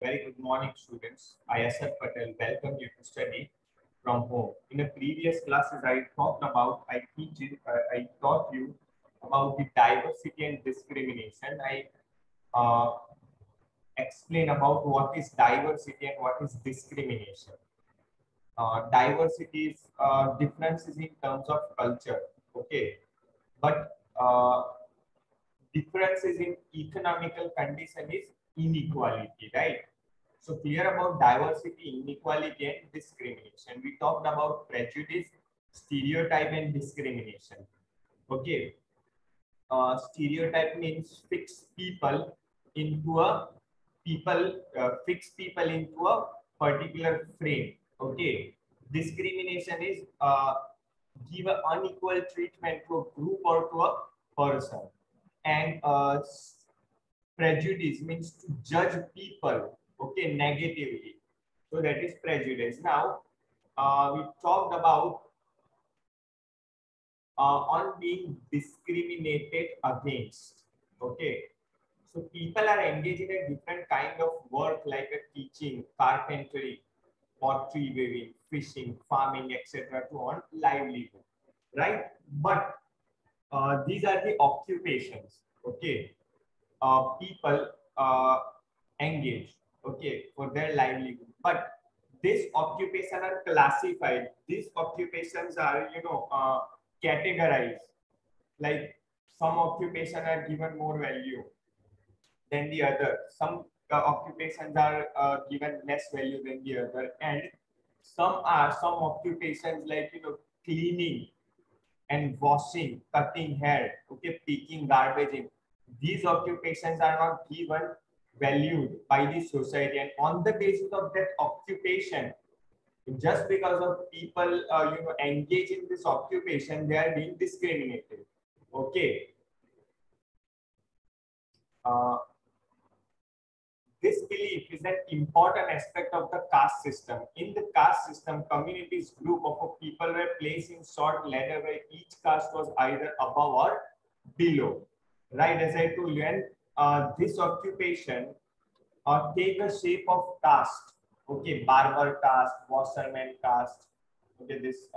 Very good morning, students. I, Asad Patel, welcome you to study from home. In the previous classes, I taught you about the diversity and discrimination. I uh, explain about what is diversity and what is discrimination. Diversity is differences in terms of culture, okay, but differences in economical condition is inequality, right? So clear about diversity, inequality, and discrimination. We talked about prejudice, stereotype, and discrimination. Okay. Stereotype means fix people into a particular frame. Okay. Discrimination is give an unequal treatment to a group or to a person. And prejudice means to judge people, okay, negatively. So that is prejudice. Now, we talked about on being discriminated against. Okay, so people are engaged in a different kind of work like a teaching, carpentry, pottery weaving, fishing, farming, etc. to earn livelihood, right? But these are the occupations. Okay, people engage, okay, for their livelihood. But these occupations are classified. These occupations are, categorized. Like some occupation are given more value than the other. Some occupations are given less value than the other, and some occupations like cleaning and washing, cutting hair, okay, picking garbage in. These occupations are not given valued by the society, and on the basis of that occupation, just because of people engage in this occupation, they are being discriminated. Okay. Uh, This belief is an important aspect of the caste system. In the caste system, communities group of people were placed in short ladder where each caste was either above or below. Right, as I told you, and this occupation take a shape of caste. Okay, barber caste, washerman caste. Okay, this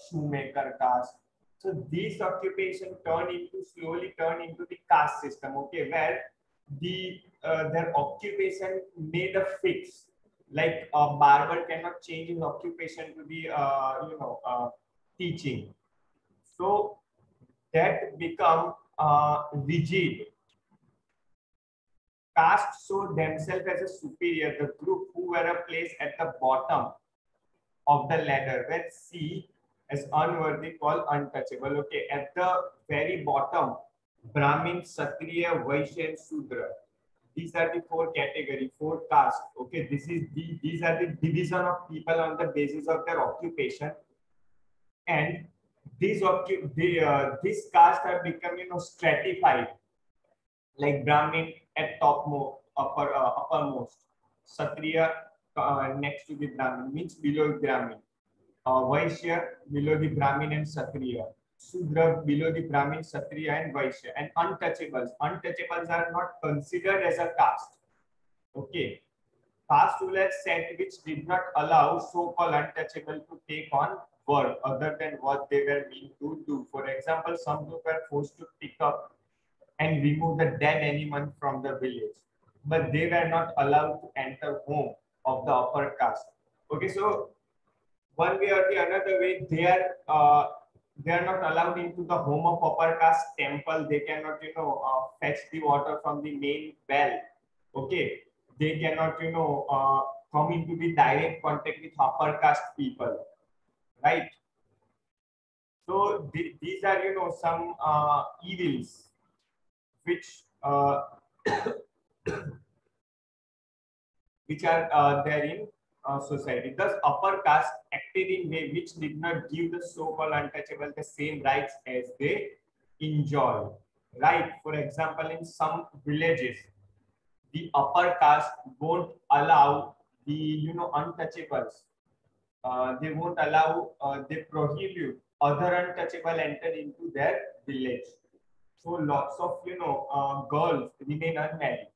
shoemaker caste. So these occupation slowly turn into the caste system. Okay, where their occupation made a fix. Like a barber cannot change his occupation to be teaching. So that become rigid. Caste show themselves as a superior. The group who were placed at the bottom of the ladder were seen as unworthy, called untouchable. Okay, at the very bottom, Brahmin, Kshatriya, Vaishya, and Shudra. These are the four category, four castes. Okay, these are the division of people on the basis of their occupation, and these castes have become stratified, like Brahmin at topmost, uppermost, Kshatriya next to the Brahmin, means below Brahmin, Vaishya below the Brahmin and Kshatriya, Shudra below the Brahmin, Kshatriya, and Vaishya, and untouchables. Untouchables are not considered as a caste. Okay, caste rulers set which did not allow so-called untouchable to take on work other than what they were meant to do. For example, some group were forced to pick up and remove the dead animal from the village, but they were not allowed to enter home of the upper caste. Okay, so one way or the another way, they are not allowed into the home of upper caste temple. They cannot fetch the water from the main well. Okay, they cannot come into the direct contact with upper caste people, right? So these are some evils which which are there in society. Thus, upper caste acted in way which did not give the so-called untouchable the same rights as they enjoy. Right? For example, in some villages, the upper caste won't allow the untouchables. They won't allow. They prohibit other untouchable enter into their village. So lots of girls remain unmarried.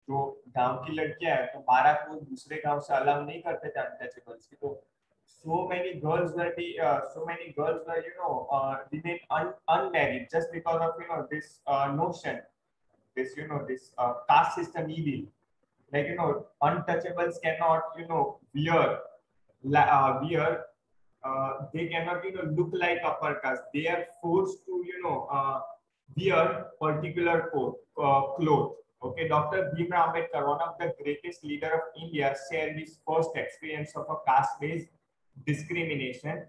जो गांव की लड़कियां है तो 12 को दूसरे गांव से अलाउ नहीं करते थे अनटचेबल्स की, तो so many girls were remain unmarried just because of this notion, this caste system evil, like untouchables cannot wear they cannot look like upper caste. They are forced to wear particular cloth. Okay, Dr. Bhimrao Ambedkar, one of the greatest leader of India, shared his first experience of a caste based discrimination,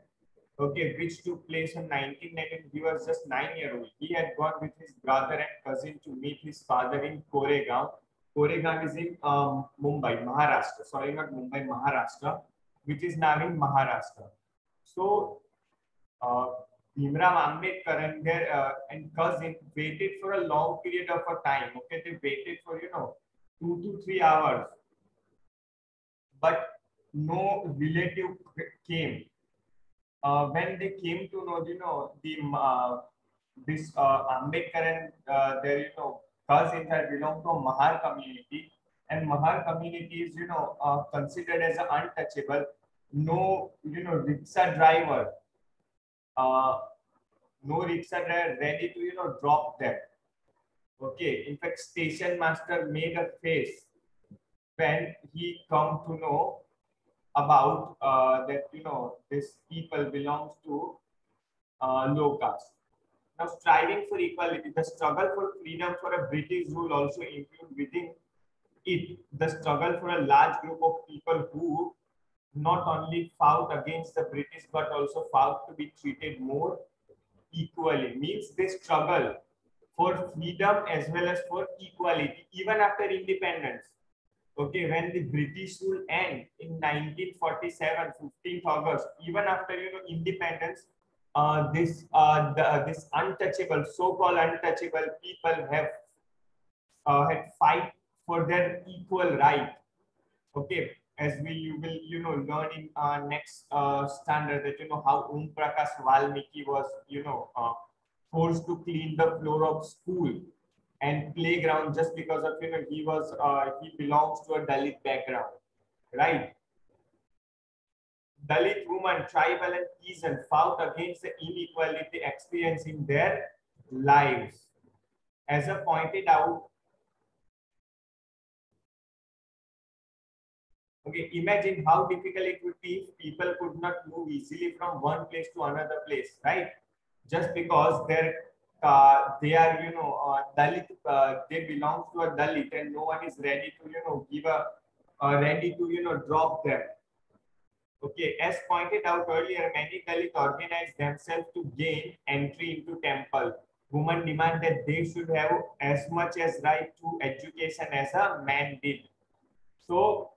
okay, which took place in 1919. He was just 9 years old. He had gone with his brother and cousin to meet his father in Koregaon. Koregaon is in Mumbai, Maharashtra. Sorry, not Mumbai, Maharashtra, which is now in Maharashtra. So uh, Bhimrao Ambedkar and their and cousin waited for a long period of a time. Okay, they waited for 2 to 3 hours, but no relative came. When they came to know, the this Ambedkar and their cousins had belonged to a Mahar community, and Mahar community is considered as an untouchable. No, rickshaw driver, uh, no rickshaw driver ready to drop them. Okay, in fact, station master made a face when he come to know about that this people belongs to low caste. Now, striving for equality, the struggle for freedom for a British rule also include within it the struggle for a large group of people who not only fought against the British but also fought to be treated more equally. Means they struggle for freedom as well as for equality even after independence. Okay, when the British rule end in 1947, 15th August, even after independence, this untouchable, so-called untouchable people have had fight for their equal right. Okay, as we you will learn in next standard that how Prakash Valmiki was forced to clean the floor of school and playground just because of he belongs to a Dalit background, right? Dalit women, tribal and peasant fought against the inequality experienced in their lives. As I pointed out, okay, imagine how difficult it would be if people could not move easily from one place to another place, right? Just because they are Dalit, they belong to a Dalit, and no one is ready to give a ready to drop them. Okay, as pointed out earlier, many Dalit organize themselves to gain entry into temple. Women demand that they should have as much as right to education as a man did. So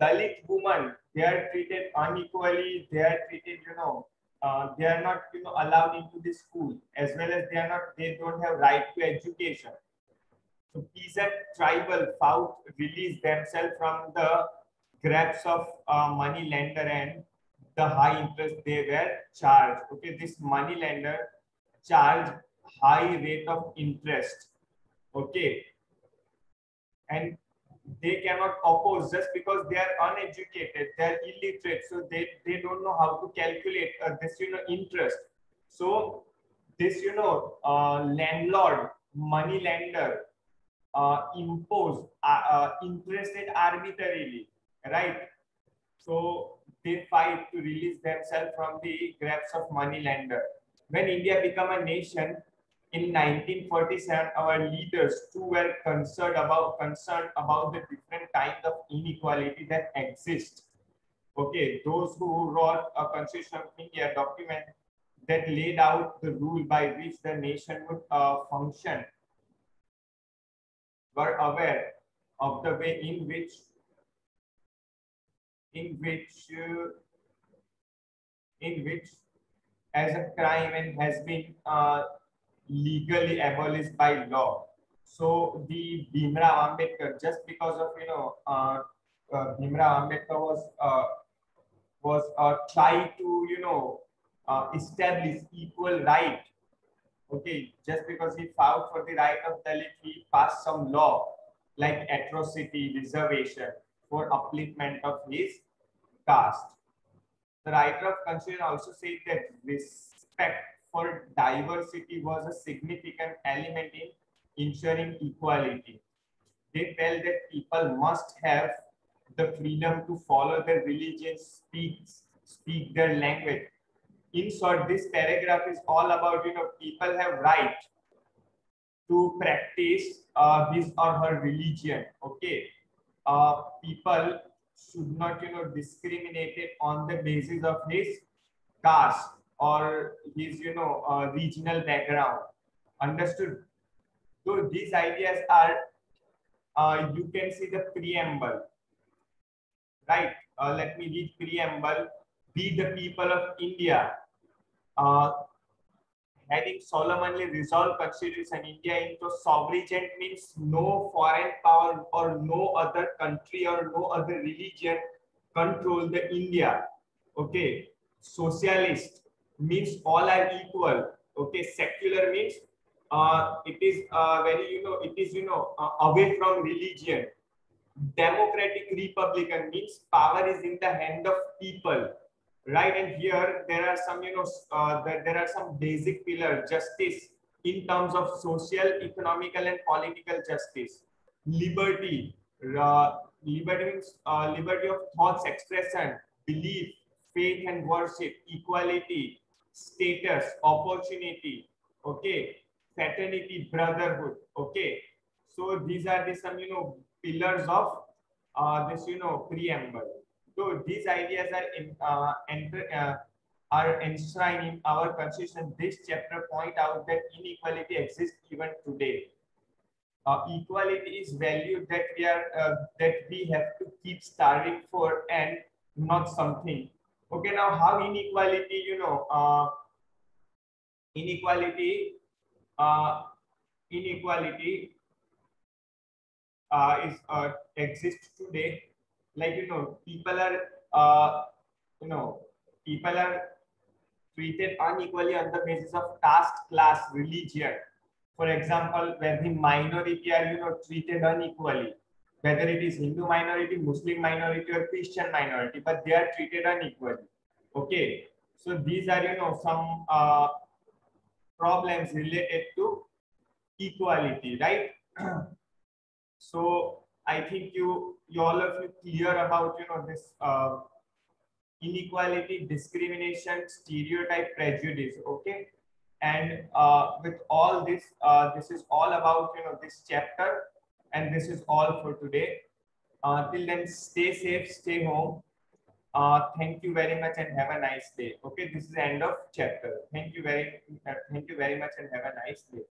Dalit women, they are treated unequally. They are treated, they are not, allowed into the school, as well as they don't have right to education. So peasant tribal fought release themselves from the grasp of money lender and the high interest they were charged. Okay, this money lender charged high rate of interest. Okay, and they cannot oppose just because they are uneducated, they are illiterate, so they don't know how to calculate this interest. So this landlord, money lender impose interested arbitrarily, right? So they fight to release themselves from the grasp of money lender. When India became a nation in 1947, our leaders too were concerned about the different kinds of inequality that exist. Okay, those who wrote a Constitution of India document that laid out the rule by which the nation would function were aware of the way in which uh, in which as a crime and has been legally abolished by law. So the Bhimrao Ambedkar, just because of Bhimrao Ambedkar was try to establish equal right. Okay, just because he fought for the right of Dalit, he passed some law like atrocity, reservation for upliftment of his caste. The writer of Constitution also said that respect for diversity was a significant element in ensuring equality. They felt that people must have the freedom to follow their religion, speak their language. In short, this paragraph is all about, people have right to practice his or her religion. Okay, people should not, discriminated on the basis of his caste or his, regional background. Understood? So these ideas are, you can see the preamble, right? Let me read preamble. We the people of India, uh, having solemnly resolved constitution India into sovereign, means no foreign power or no other country or no other religion control the India. Okay. Socialist means all are equal. Okay. Secular means it is very, it is, away from religion. Democratic republican means power is in the hand of people, right? And here there are some, there are some basic pillars: justice in terms of social, economical, and political justice; liberty, liberty means liberty of thoughts, expression, belief, faith, and worship; equality, status, opportunity; okay, fraternity, brotherhood. Okay, so these are the some, pillars of this, preamble. So these ideas are are enshrined in our constitution. This chapter point out that inequality exists even today. Equality is value that we have to keep starving for, and not something. Okay, now how inequality, inequality uh, inequality is exists today. Like, people are you know people are treated unequally on the basis of caste, class, religion. For example, where the minority are, treated unequally, whether it is Hindu minority, Muslim minority, or Christian minority, but they are treated unequally. Okay, so these are, some problems related to equality, right? So I think you all of you clear about, this inequality, discrimination, stereotype, prejudice. Okay, and with all this, this is all about, this chapter, and this is all for today. Till then, stay safe, stay home. Thank you very much and have a nice day. Okay, this is the end of chapter. Thank you very much and have a nice day.